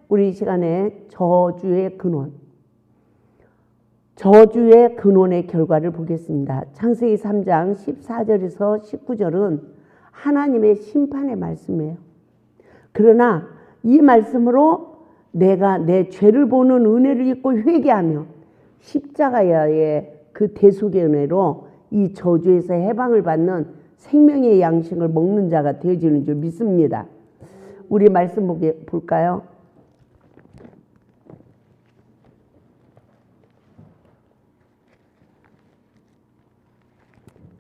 우리 이 시간에 저주의 근원, 저주의 근원의 결과를 보겠습니다. 창세기 3장 14절에서 19절은 하나님의 심판의 말씀이에요. 그러나 이 말씀으로 내가 내 죄를 보는 은혜를 입고 회개하며 십자가의 그 대속의 은혜로 이 저주에서 해방을 받는 생명의 양식을 먹는 자가 되어지는 줄 믿습니다. 우리 말씀 볼까요?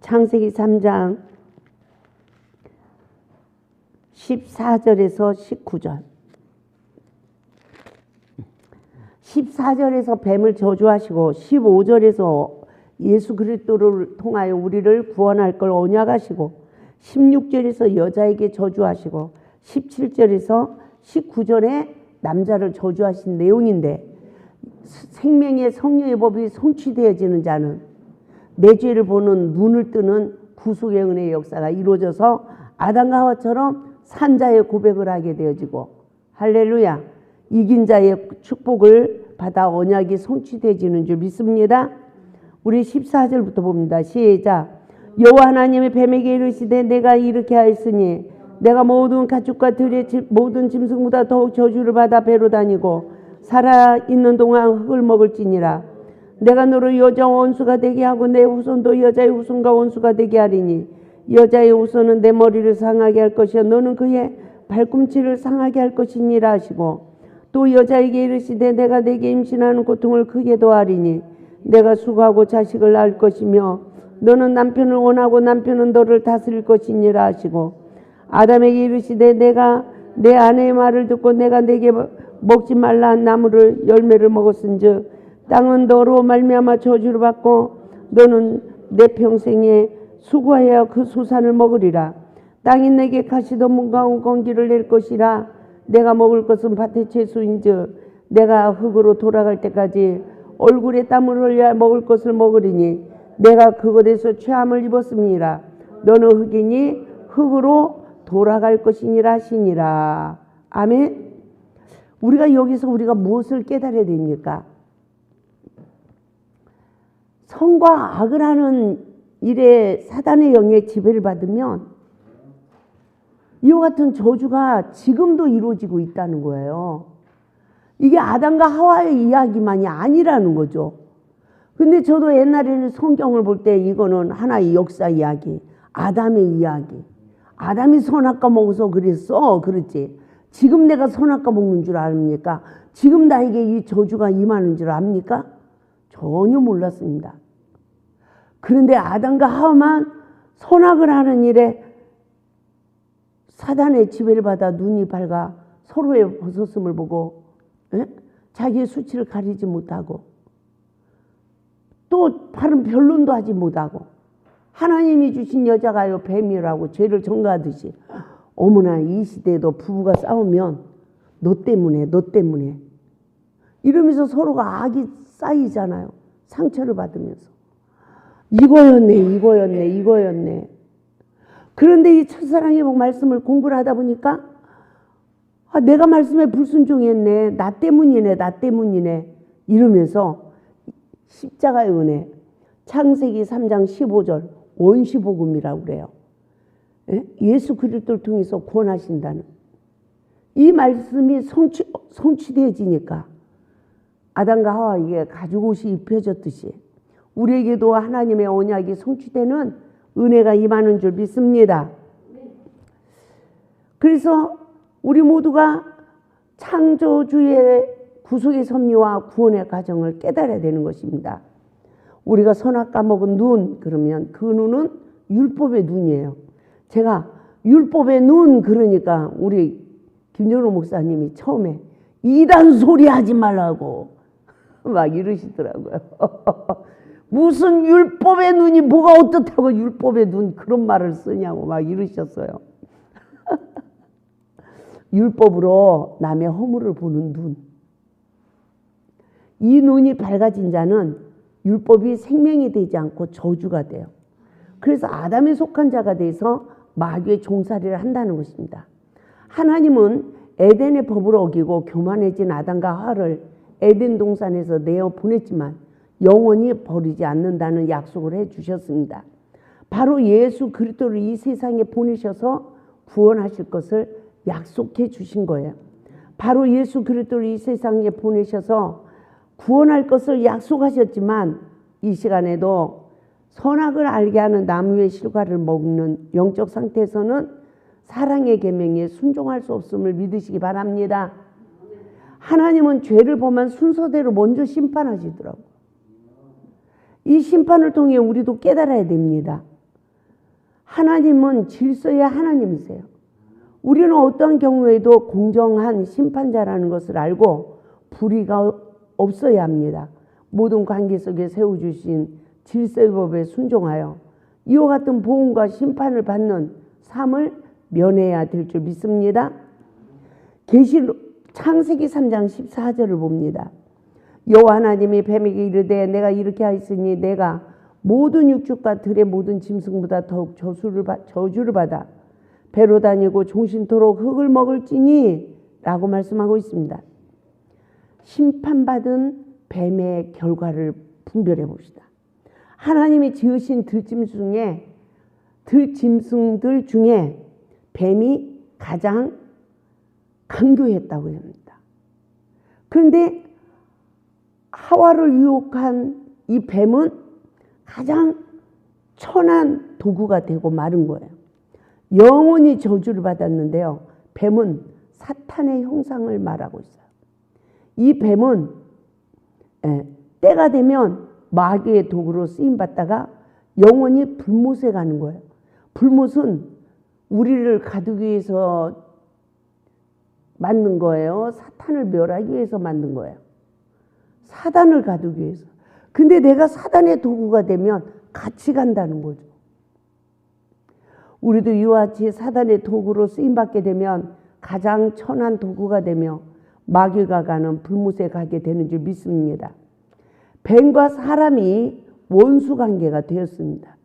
창세기 3장 14절에서 19절. 14절에서 뱀을 저주하시고 15절에서 예수 그리스도를 통하여 우리를 구원할 걸 언약하시고 16절에서 여자에게 저주하시고 17절에서 19절에 남자를 저주하신 내용인데, 생명의 성령의 법이 성취되어지는 자는 내 죄를 보는 눈을 뜨는 구속의 은혜의 역사가 이루어져서 아담과 하와처럼 산자의 고백을 하게 되어지고, 할렐루야, 이긴 자의 축복을 받아 언약이 성취되어지는 줄 믿습니다. 우리 14절부터 봅니다. 시작. 여호와 하나님이 뱀에게 이르시되 내가 이렇게 하였으니 내가 모든 가축과 들의 모든 짐승보다 더욱 저주를 받아 배로 다니고 살아있는 동안 흙을 먹을지니라. 내가 너를 여자와 원수가 되게 하고 내 후손도 여자의 후손과 원수가 되게 하리니 여자의 후손은 내 머리를 상하게 할 것이요 너는 그의 발꿈치를 상하게 할 것이니라 하시고, 또 여자에게 이르시되 내가 내게 임신하는 고통을 크게 더하리니 내가 수고하고 자식을 낳을 것이며 너는 남편을 원하고 남편은 너를 다스릴 것이니라 하시고, 아담에게 이르시되 내가 내 아내의 말을 듣고 내가 내게 먹지 말라 한 나무를 열매를 먹었은즉 땅은 너로 말미암아 저주를 받고 너는 내 평생에 수고하여 그 소산을 먹으리라. 땅이 내게 가시도 문가운 공기를 낼 것이라. 내가 먹을 것은 밭의 채소인즉 내가 흙으로 돌아갈 때까지 얼굴에 땀을 흘려 먹을 것을 먹으리니 내가 그것에서 취함을 입었음이라. 너는 흙이니 흙으로 돌아갈 것이니라 하시니라. 아멘. 우리가 여기서 우리가 무엇을 깨달아야 됩니까? 선과 악을 하는 일에 사단의 영의 지배를 받으면 이와 같은 저주가 지금도 이루어지고 있다는 거예요. 이게 아담과 하와의 이야기만이 아니라는 거죠. 근데 저도 옛날에는 성경을 볼 때 이거는 하나의 역사 이야기, 아담의 이야기. 아담이 선악과 먹어서 그랬어, 그렇지. 지금 내가 선악과 먹는 줄 압니까? 지금 나에게 이 저주가 임하는 줄 압니까? 전혀 몰랐습니다. 그런데 아담과 하와만 선악을 하는 일에 사단의 지배를 받아 눈이 밝아 서로의 벗었음을 보고 자기의 수치를 가리지 못하고 또 바른 변론도 하지 못하고 하나님이 주신 여자가요 뱀이라고 죄를 전가하듯이, 어머나 이 시대에도 부부가 싸우면 너 때문에 이러면서 서로가 악이 쌓이잖아요. 상처를 받으면서 이거였네. 그런데 이 첫사랑의 말씀을 공부를 하다 보니까 내가 말씀에 불순종했네, 나 때문이네 이러면서 십자가의 은혜, 창세기 3장 15절 원시복음이라고 그래요. 예수 그리스도를 통해서 구원하신다는 이 말씀이 성취되어지니까 아담과 하와에게 가죽옷이 입혀졌듯이 우리에게도 하나님의 언약이 성취되는 은혜가 임하는 줄 믿습니다. 그래서 우리 모두가 창조주의 구속의 섭리와 구원의 과정을 깨달아야 되는 것입니다. 우리가 선악과 먹은 눈, 그러면 그 눈은 율법의 눈이에요. 제가 율법의 눈 그러니까 우리 김정로 목사님이 처음에 이단 소리 하지 말라고 막 이러시더라고요. 무슨 율법의 눈이 뭐가 어떻다고 율법의 눈 그런 말을 쓰냐고 막 이러셨어요. 율법으로 남의 허물을 보는 눈. 이 눈이 밝아진 자는 율법이 생명이 되지 않고 저주가 돼요. 그래서 아담에 속한 자가 돼서 마귀의 종살이를 한다는 것입니다. 하나님은 에덴의 법을 어기고 교만해진 아담과 하와를 에덴 동산에서 내어 보냈지만 영원히 버리지 않는다는 약속을 해 주셨습니다. 바로 예수 그리스도를 이 세상에 보내셔서 구원하실 것을 약속해 주신 거예요. 바로 예수 그리스도를 이 세상에 보내셔서 구원할 것을 약속하셨지만 이 시간에도 선악을 알게 하는 나무의 실과를 먹는 영적 상태에서는 사랑의 계명에 순종할 수 없음을 믿으시기 바랍니다. 하나님은 죄를 보면 순서대로 먼저 심판하시더라고요. 이 심판을 통해 우리도 깨달아야 됩니다. 하나님은 질서의 하나님이세요. 우리는 어떠한 경우에도 공정한 심판자라는 것을 알고 불의가 없어야 합니다. 모든 관계 속에 세워주신 질서의 법에 순종하여 이와 같은 보응과 심판을 받는 삶을 면해야 될 줄 믿습니다. 창세기 3장 14절을 봅니다. 여호와 하나님이 뱀에게 이르되 내가 이렇게 하였으니 내가 모든 육축과 들의 모든 짐승보다 더욱 저주를 받아 배로 다니고 종신토록 흙을 먹을지니 라고 말씀하고 있습니다. 심판받은 뱀의 결과를 분별해 봅시다. 하나님이 지으신 들짐승들 중에 뱀이 가장 강교했다고 합니다. 그런데 하와를 유혹한 이 뱀은 가장 천한 도구가 되고 마른 거예요. 영원히 저주를 받았는데요. 뱀은 사탄의 형상을 말하고 있어요. 이 뱀은 때가 되면 마귀의 도구로 쓰임받다가 영원히 불못에 가는 거예요. 불못은 우리를 가두기 위해서 만든 거예요. 사탄을 멸하기 위해서 만든 거예요. 사단을 가두기 위해서. 근데 내가 사단의 도구가 되면 같이 간다는 거죠. 우리도 이와 같이 사단의 도구로 쓰임받게 되면 가장 천한 도구가 되며 마귀가 가는 불못에 가게 되는 줄 믿습니다. 뱀과 사람이 원수관계가 되었습니다.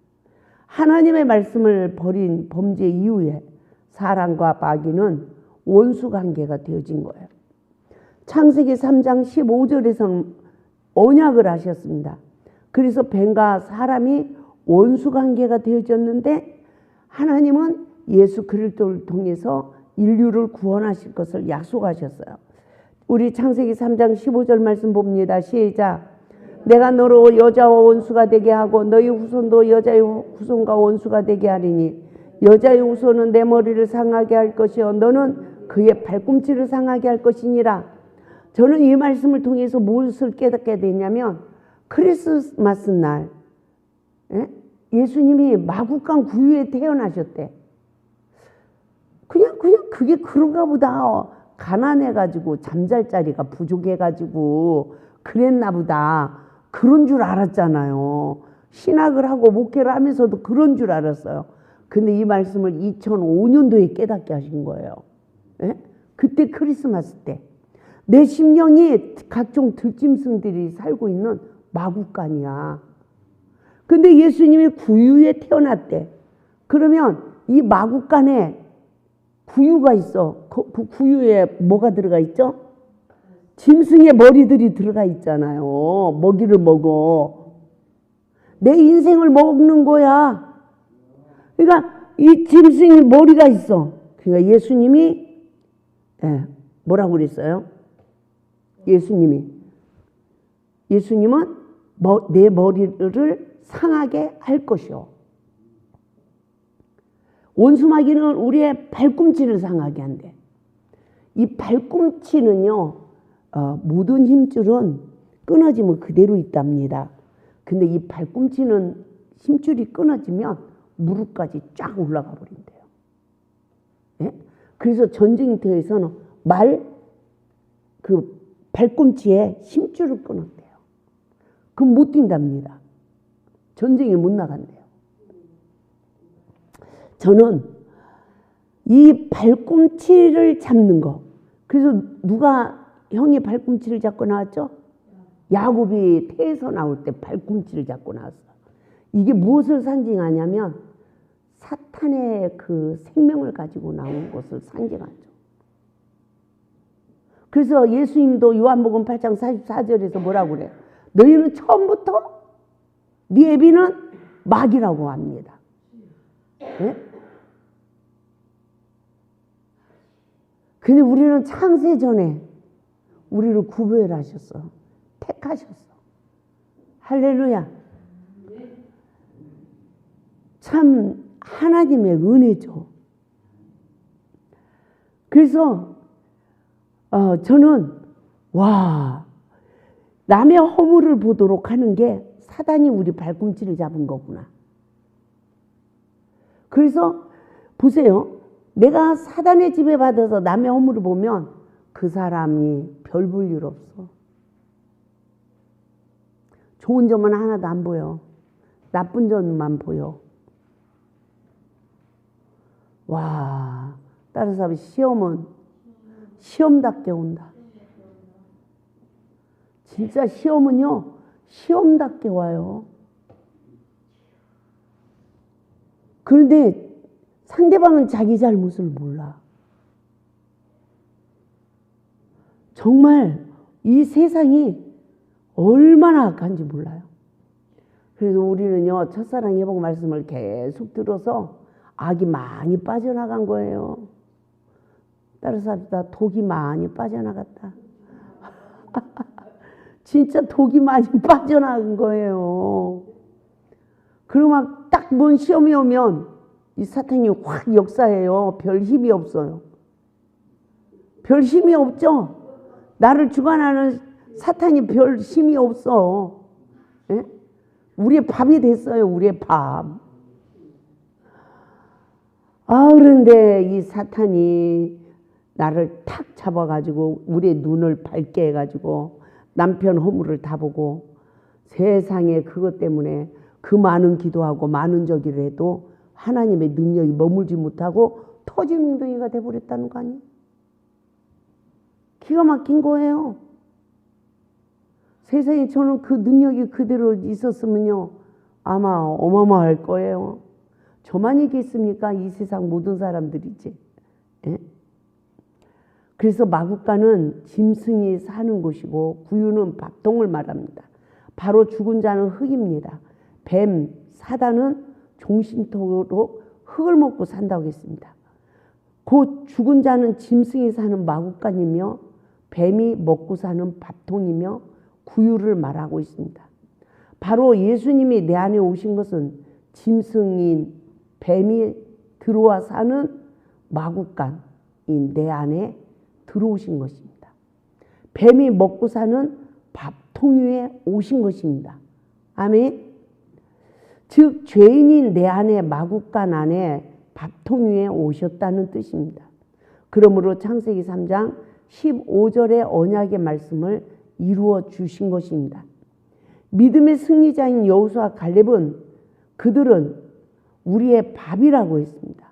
하나님의 말씀을 버린 범죄 이후에 사람과 마귀는 원수관계가 되어진 거예요. 창세기 3장 15절에서는 언약을 하셨습니다. 그래서 뱀과 사람이 원수관계가 되어졌는데 하나님은 예수 그리스도를 통해서 인류를 구원하실 것을 약속하셨어요. 우리 창세기 3장 15절 말씀 봅니다. 시작. 내가 너로 여자와 원수가 되게 하고 너희 후손도 여자의 후손과 원수가 되게 하리니 여자의 후손은 내 머리를 상하게 할 것이요 너는 그의 발꿈치를 상하게 할 것이니라. 저는 이 말씀을 통해서 무엇을 깨닫게 되냐면 크리스마스 날 예수님이 마구간 구유에 태어나셨대. 그냥 그게 그런가 보다. 가난해가지고 잠잘 자리가 부족해가지고 그랬나 보다. 그런 줄 알았잖아요. 신학을 하고 목회를 하면서도 그런 줄 알았어요. 근데 이 말씀을 2005년도에 깨닫게 하신 거예요. 그때 크리스마스 때. 내 심령이 각종 들짐승들이 살고 있는 마구간이야. 근데 예수님이 구유에 태어났대. 그러면 이 마구간에 구유가 있어. 그 구유에 뭐가 들어가 있죠? 짐승의 머리들이 들어가 있잖아요. 먹이를 먹어. 내 인생을 먹는 거야. 그러니까 이 짐승의 머리가 있어. 그러니까 예수님이 뭐라고 그랬어요? 예수님은 내 머리를 상하게 할 것이요. 원수마귀는 우리의 발꿈치를 상하게 한대. 이 발꿈치는요, 모든 힘줄은 끊어지면 그대로 있답니다. 근데 이 발꿈치는 힘줄이 끊어지면 무릎까지 쫙 올라가 버린대요. 예? 그래서 전쟁터에서는 그 발꿈치에 힘줄을 끊었대요. 그럼 못 뛴답니다. 전쟁에 못 나간대요. 저는 이 발꿈치를 잡는 거. 그래서 누가 형이 발꿈치를 잡고 나왔죠? 야곱이 태에서 나올 때 발꿈치를 잡고 나왔어. 이게 무엇을 상징하냐면 사탄의 그 생명을 가지고 나온 것을 상징하죠. 그래서 예수님도 요한복음 8장 44절에서 뭐라고 그래요? 너희는 처음부터 네 애비는 마귀라고 합니다. 네? 근데 우리는 창세 전에 우리를 구별하셨어. 택하셨어. 할렐루야. 참 하나님의 은혜죠. 그래서 저는 남의 허물을 보도록 하는 게 사단이 우리 발꿈치를 잡은 거구나. 그래서 보세요. 내가 사단의 지배받아서 남의 허물을 보면 그 사람이 별 볼 일 없어. 좋은 점은 하나도 안 보여. 나쁜 점만 보여. 따라서 시험은 시험답게 온다. 진짜 시험은요, 시험답게 와요. 그런데 상대방은 자기 잘못을 몰라. 정말 이 세상이 얼마나 악한지 몰라요. 그래서 우리는요, 첫사랑 회복 말씀을 계속 들어서 악이 많이 빠져나간 거예요. 따라서 독이 많이 빠져나갔다. 진짜 독이 많이 빠져나간 거예요. 그리고 막 딱 뭔 시험이 오면 이 사탄이 확 역사해요. 별 힘이 없어요. 별 힘이 없죠? 나를 주관하는 사탄이 별 힘이 없어. 예? 우리의 밥이 됐어요. 우리의 밥. 그런데 이 사탄이 나를 탁 잡아가지고 우리의 눈을 밝게 해가지고 남편 허물을 다 보고 세상에 그것 때문에 그 많은 기도하고 많은 저기를 해도 하나님의 능력이 머물지 못하고 터진 웅덩이가 돼버렸다는 거 아니에요? 기가 막힌 거예요. 세상에 저는 그 능력이 그대로 있었으면요 아마 어마어마할 거예요. 저만 얘기했습니까? 이 세상 모든 사람들이지. 예? 그래서 마구간은 짐승이 사는 곳이고 구유는 밥통을 말합니다. 바로 죽은 자는 흙입니다. 뱀, 사단은 종신토록 흙을 먹고 산다고 했습니다. 곧 죽은 자는 짐승이 사는 마구간이며 뱀이 먹고 사는 밥통이며 구유를 말하고 있습니다. 바로 예수님이 내 안에 오신 것은 짐승인 뱀이 들어와 사는 마구간인 내 안에 들어오신 것입니다. 뱀이 먹고 사는 밥통 위에 오신 것입니다. 아멘. 즉 죄인인 내 안에 마구간 안에 밥통 위에 오셨다는 뜻입니다. 그러므로 창세기 3장 15절의 언약의 말씀을 이루어 주신 것입니다. 믿음의 승리자인 여호수아 갈렙은 그들은 우리의 밥이라고 했습니다.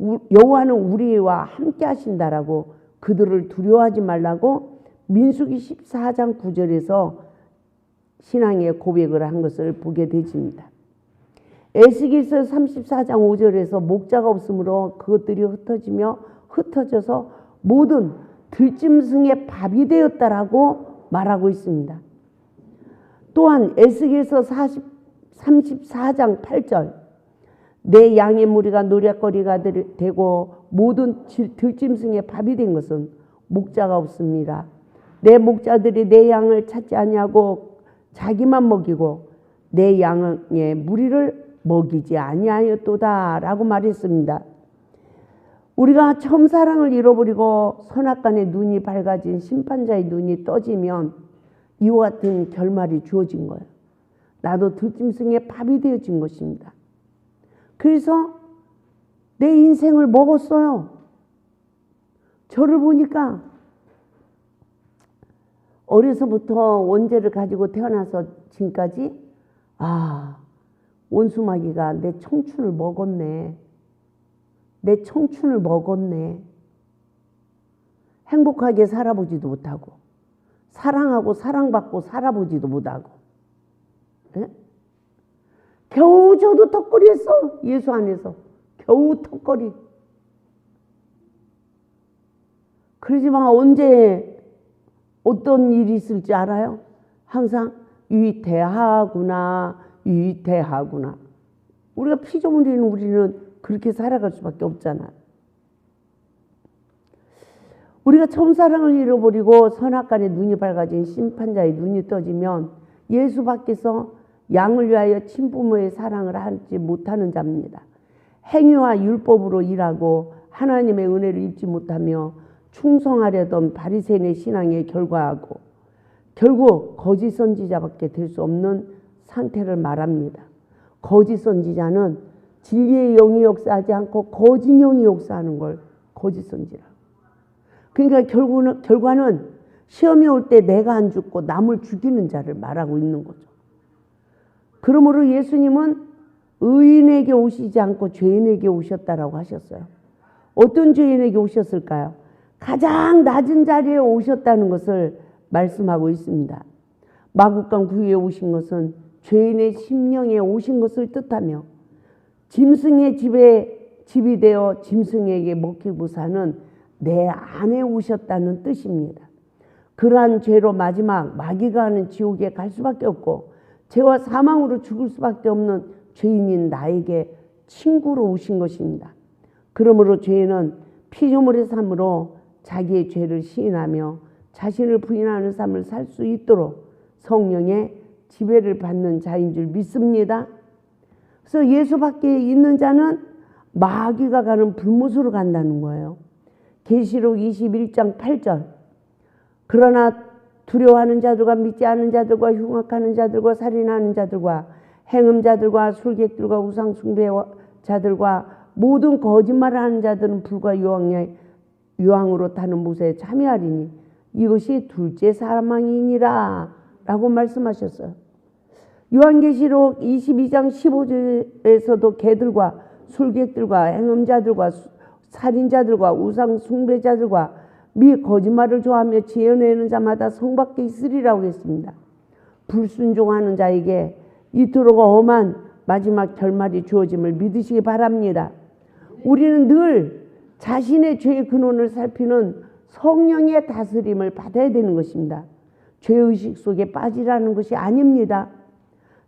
여호와는 우리와 함께 하신다라고 그들을 두려워하지 말라고 민수기 14장 9절에서 신앙의 고백을 한 것을 보게 되집니다. 에스겔서 34장 5절에서 목자가 없으므로 그것들이 흩어져서 모든 들짐승의 밥이 되었다라고 말하고 있습니다. 또한 에스겔서 34장 8절 내 양의 무리가 노략거리가 되고 모든 들짐승의 밥이 된 것은 목자가 없습니다. 내 목자들이 내 양을 찾지 아니하고 자기만 먹이고 내 양의 무리를 먹이지 아니하였도다 라고 말했습니다. 우리가 처음 사랑을 잃어버리고 선악간의 눈이 밝아진 심판자의 눈이 떠지면 이와 같은 결말이 주어진 거예요. 나도 들짐승의 밥이 되어진 것입니다. 그래서 내 인생을 먹었어요. 저를 보니까 어려서부터 원죄를 가지고 태어나서 지금까지 원수마귀가 내 청춘을 먹었네. 내 청춘을 먹었네. 행복하게 살아보지도 못하고 사랑하고 사랑받고 살아보지도 못하고 에? 겨우 저도 턱걸이 했어. 예수 안에서 겨우 턱걸이. 그러지만 언제 어떤 일이 있을지 알아요? 항상 위태하구나, 위태하구나. 우리가 피조물인 우리는 그렇게 살아갈 수밖에 없잖아요. 우리가 첫사랑을 잃어버리고 선악간에 눈이 밝아진 심판자의 눈이 떠지면 예수 밖에서 양을 위하여 친부모의 사랑을 하지 못하는 자입니다. 행위와 율법으로 일하고 하나님의 은혜를 입지 못하며 충성하려던 바리새인의 신앙에 결과하고 결국 거짓 선지자밖에 될 수 없는 상태를 말합니다. 거짓 선지자는 진리의 영이 역사하지 않고 거짓 영이 역사하는 걸 거짓 선지라. 그러니까 결과는 시험이 올 때 내가 안 죽고 남을 죽이는 자를 말하고 있는 거죠. 그러므로 예수님은 의인에게 오시지 않고 죄인에게 오셨다라고 하셨어요. 어떤 죄인에게 오셨을까요? 가장 낮은 자리에 오셨다는 것을 말씀하고 있습니다. 마국간 구유에 오신 것은 죄인의 심령에 오신 것을 뜻하며 짐승의 집이 되어 짐승에게 먹히고 사는 내 안에 오셨다는 뜻입니다. 그러한 죄로 마지막 마귀가 하는 지옥에 갈 수밖에 없고 죄와 사망으로 죽을 수밖에 없는 죄인인 나에게 친구로 오신 것입니다. 그러므로 죄인은 피조물의 삶으로 자기의 죄를 시인하며 자신을 부인하는 삶을 살 수 있도록 성령의 지배를 받는 자인 줄 믿습니다. 그래서 예수 밖에 있는 자는 마귀가 가는 불못으로 간다는 거예요. 계시록 21장 8절. 그러나 두려워하는 자들과 믿지 않는 자들과 흉악하는 자들과 살인하는 자들과 행음자들과 술객들과 우상숭배자들과 모든 거짓말을 하는 자들은 불과 유황으로 타는 못에 참여하리니 이것이 둘째 사망이니라 라고 말씀하셨어요. 요한계시록 22장 15절에서도 개들과 술객들과 행음자들과 살인자들과 우상숭배자들과 미 거짓말을 좋아하며 지어내는 자마다 성 밖에 있으리라고 했습니다. 불순종하는 자에게 이토록 엄한 마지막 결말이 주어짐을 믿으시기 바랍니다. 우리는 늘 자신의 죄의 근원을 살피는 성령의 다스림을 받아야 되는 것입니다. 죄의식 속에 빠지라는 것이 아닙니다.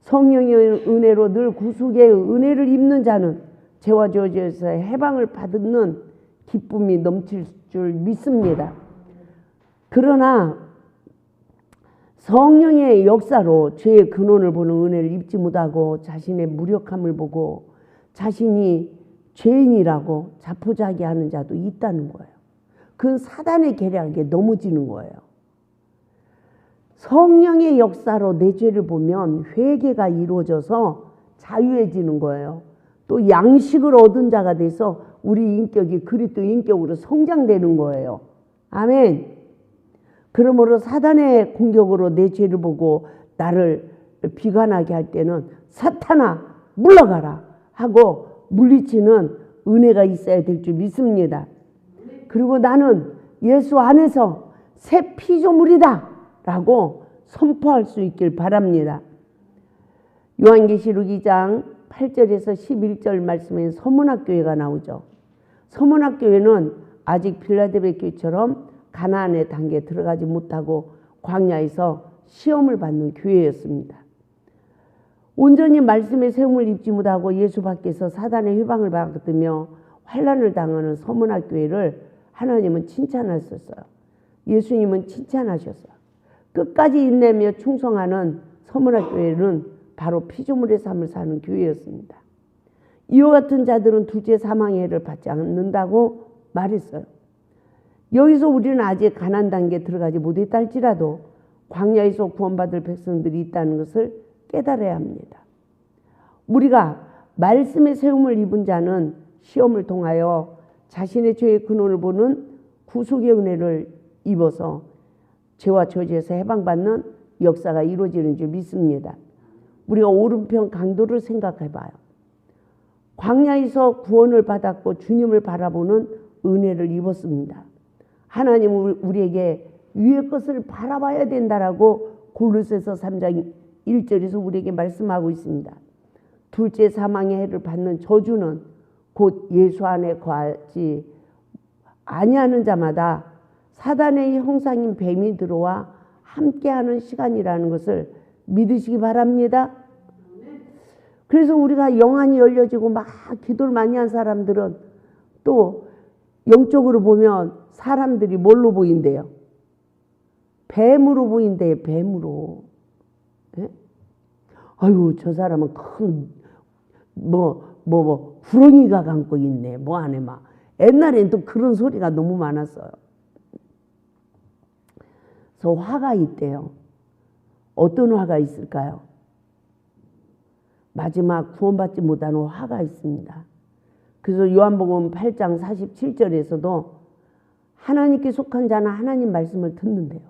성령의 은혜로 늘 구속의 은혜를 입는 자는 죄와 저주에서 해방을 받는 기쁨이 넘칠 줄 믿습니다. 그러나 성령의 역사로 죄의 근원을 보는 은혜를 입지 못하고 자신의 무력함을 보고 자신이 죄인이라고 자포자기하는 자도 있다는 거예요. 그건 사단의 계략에 넘어지는 거예요. 성령의 역사로 내 죄를 보면 회개가 이루어져서 자유해지는 거예요. 또 양식을 얻은 자가 돼서 우리 인격이 그리스도 인격으로 성장되는 거예요. 아멘. 그러므로 사단의 공격으로 내 죄를 보고 나를 비관하게 할 때는 사탄아 물러가라 하고 물리치는 은혜가 있어야 될 줄 믿습니다. 그리고 나는 예수 안에서 새 피조물이다 라고 선포할 수 있길 바랍니다. 요한계시록 2장 8절에서 11절 말씀에 서문학교회가 나오죠. 서문학교회는 아직 빌라델피아 교회처럼 가나안의 단계에 들어가지 못하고 광야에서 시험을 받는 교회였습니다. 온전히 말씀의 세움을 입지 못하고 예수 밖에서 사단의 회방을 받으며 환난을 당하는 서문학교회를 하나님은 칭찬하셨어요. 예수님은 칭찬하셨어요. 끝까지 인내며 충성하는 서문학교회는 바로 피조물의 삶을 사는 교회였습니다. 이와 같은 자들은 둘째 사망의 해를 받지 않는다고 말했어요. 여기서 우리는 아직 가난 단계에 들어가지 못했다 할지라도 광야에서 구원받을 백성들이 있다는 것을 깨달아야 합니다. 우리가 말씀의 세움을 입은 자는 시험을 통하여 자신의 죄의 근원을 보는 구속의 은혜를 입어서 죄와 저주에서 해방받는 역사가 이루어지는 줄 믿습니다. 우리가 오른편 강도를 생각해 봐요. 광야에서 구원을 받았고 주님을 바라보는 은혜를 입었습니다. 하나님은 우리에게 위의 것을 바라봐야 된다라고 골로새서 3장 1절에서 우리에게 말씀하고 있습니다. 둘째 사망의 해를 받는 저주는 곧 예수 안에 거하지 아니하는 자마다 사단의 형상인 뱀이 들어와 함께하는 시간이라는 것을 믿으시기 바랍니다. 그래서 우리가 영안이 열려지고 막 기도를 많이 한 사람들은 또 영적으로 보면 사람들이 뭘로 보인대요? 뱀으로 보인대요. 뱀으로. 예? 아유, 저 사람은 큰 구렁이가 감고 있네. 뭐 안에 막. 옛날엔 또 그런 소리가 너무 많았어요. 그래서 화가 있대요. 어떤 화가 있을까요? 마지막 구원받지 못하는 화가 있습니다. 그래서 요한복음 8장 47절에서도 하나님께 속한 자는 하나님 말씀을 듣는데요.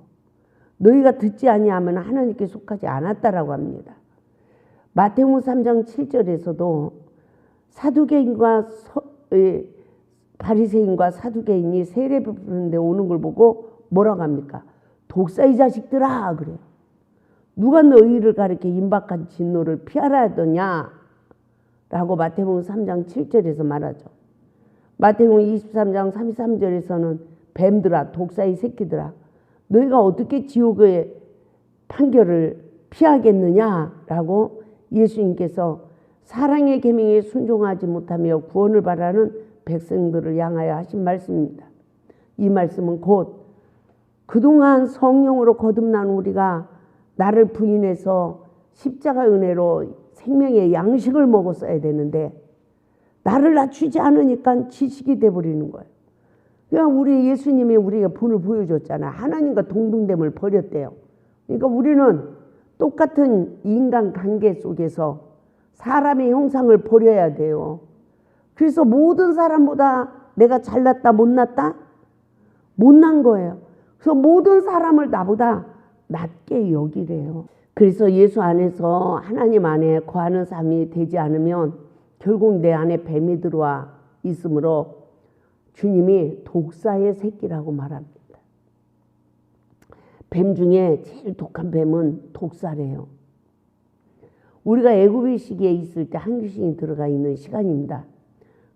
너희가 듣지 아니하면 하나님께 속하지 않았다라고 합니다. 마태복음 3장 7절에서도 사두개인과 바리새인과 사두개인이 세례 베푸는데 오는 걸 보고 뭐라고 합니까? 독사의 자식들아 그래요. 누가 너희를 가리켜 임박한 진노를 피하라 하더냐? 라고 마태복음 3장 7절에서 말하죠. 마태복음 23장 33절에서는 뱀들아 독사의 새끼들아 너희가 어떻게 지옥의 판결을 피하겠느냐라고 예수님께서 사랑의 계명에 순종하지 못하며 구원을 바라는 백성들을 향하여 하신 말씀입니다. 이 말씀은 곧 그동안 성령으로 거듭난 우리가 나를 부인해서 십자가 은혜로 생명의 양식을 먹었어야 되는데 나를 낮추지 않으니까 지식이 돼버리는 거예요. 그냥 우리 예수님이 우리에게 본을 보여줬잖아요. 하나님과 동등됨을 버렸대요. 그러니까 우리는 똑같은 인간 관계 속에서 사람의 형상을 버려야 돼요. 그래서 모든 사람보다 내가 잘났다 못났다? 못난 거예요. 그래서 모든 사람을 나보다 낮게 여기래요. 그래서 예수 안에서 하나님 안에 거하는 삶이 되지 않으면 결국 내 안에 뱀이 들어와 있으므로 주님이 독사의 새끼라고 말합니다. 뱀 중에 제일 독한 뱀은 독사래요. 우리가 애굽의 시기에 있을 때 한 귀신이 들어가 있는 시간입니다.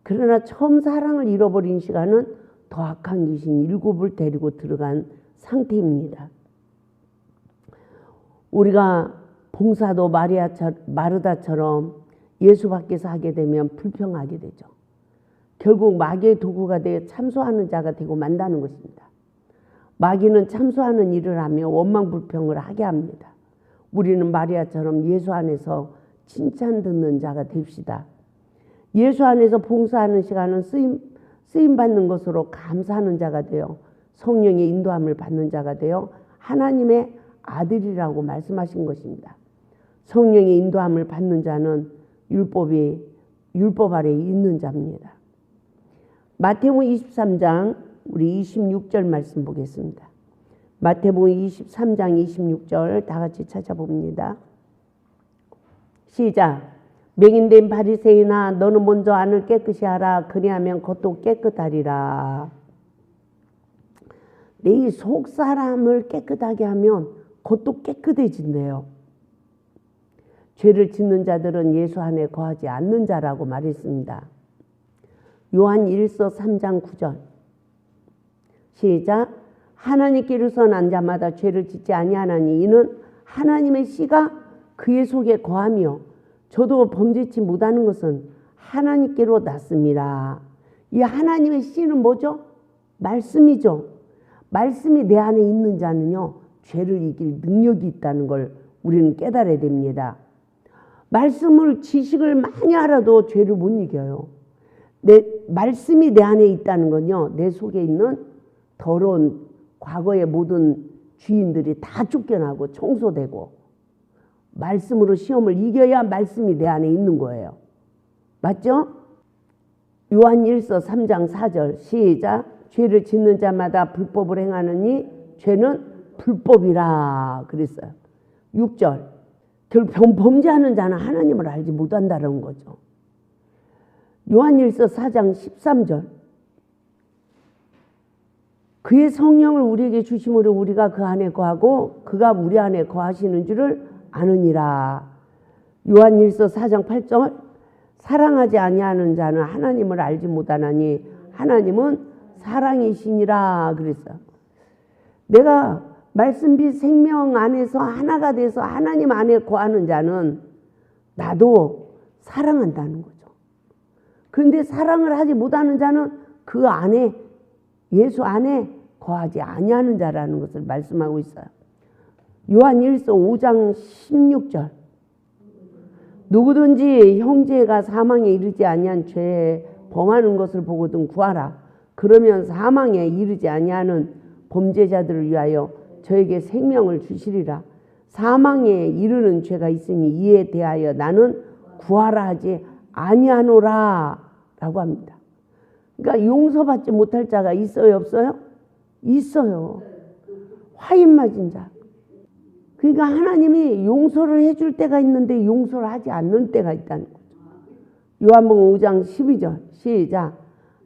그러나 처음 사랑을 잃어버린 시간은 더 악한 귀신 7을 데리고 들어간 상태입니다. 우리가 봉사도 마르다처럼 예수 밖에서 하게 되면 불평하게 되죠. 결국 마귀의 도구가 되어 참소하는 자가 되고 만다는 것입니다. 마귀는 참소하는 일을 하며 원망 불평을 하게 합니다. 우리는 마리아처럼 예수 안에서 칭찬 듣는 자가 됩시다. 예수 안에서 봉사하는 시간은 쓰임 받는 것으로 감사하는 자가 되어 성령의 인도함을 받는 자가 되어 하나님의 아들이라고 말씀하신 것입니다. 성령의 인도함을 받는 자는 율법 아래에 있는 자입니다. 마태복음 23장 우리 26절 말씀 보겠습니다. 마태복음 23장 26절 다 같이 찾아봅니다. 시작. 맹인된 바리새인아 너는 먼저 안을 깨끗이 하라. 그리하면 겉도 깨끗하리라. 내 속 사람을 깨끗하게 하면 겉도 깨끗해진대요. 죄를 짓는 자들은 예수 안에 거하지 않는 자라고 말했습니다. 요한 1서 3장 9절 시작. 하나님께로서 난 자마다 죄를 짓지 아니하나니 이는 하나님의 씨가 그의 속에 거하며 저도 범죄치 못하는 것은 하나님께로 났습니다. 이 하나님의 씨는 뭐죠? 말씀이죠. 말씀이 내 안에 있는 자는요 죄를 이길 능력이 있다는 걸 우리는 깨달아야 됩니다. 말씀을 지식을 많이 알아도 죄를 못 이겨요. 말씀이 내 안에 있다는 건요 내 속에 있는 더러운 과거의 모든 주인들이 다 쫓겨나고 청소되고 말씀으로 시험을 이겨야 말씀이 내 안에 있는 거예요. 맞죠? 요한 1서 3장 4절 시작. 죄를 짓는 자마다 불법을 행하느니 죄는 불법이라 그랬어요. 6절 결국 범죄하는 자는 하나님을 알지 못한다는 거죠. 요한 1서 4장 13절 그의 성령을 우리에게 주심으로 우리가 그 안에 거하고 그가 우리 안에 거하시는 줄을 아느니라. 요한 1서 4장 8절 사랑하지 아니하는 자는 하나님을 알지 못하나니 하나님은 사랑이시니라 그랬어요. 내가 말씀 빛 생명 안에서 하나가 돼서 하나님 안에 거하는 자는 나도 사랑한다는 거죠. 그런데 사랑을 하지 못하는 자는 그 안에, 예수 안에 거하지 아니하는 자라는 것을 말씀하고 있어요. 요한 1서 5장 16절. 누구든지 형제가 사망에 이르지 아니한 죄에 범하는 것을 보거든 구하라. 그러면 사망에 이르지 아니하는 범죄자들을 위하여 저에게 생명을 주시리라. 사망에 이르는 죄가 있으니 이에 대하여 나는 구하라 하지 아니하노라 라고 합니다. 그러니까 용서받지 못할 자가 있어요, 없어요? 있어요. 화인 맞은 자. 그러니까 하나님이 용서를 해줄 때가 있는데 용서를 하지 않는 때가 있다는 거죠. 요한복음 5장 12절 시작.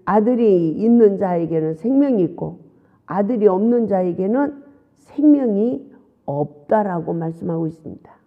아들이 있는 자에게는 생명이 있고 아들이 없는 자에게는 생명이 없다라고 말씀하고 있습니다.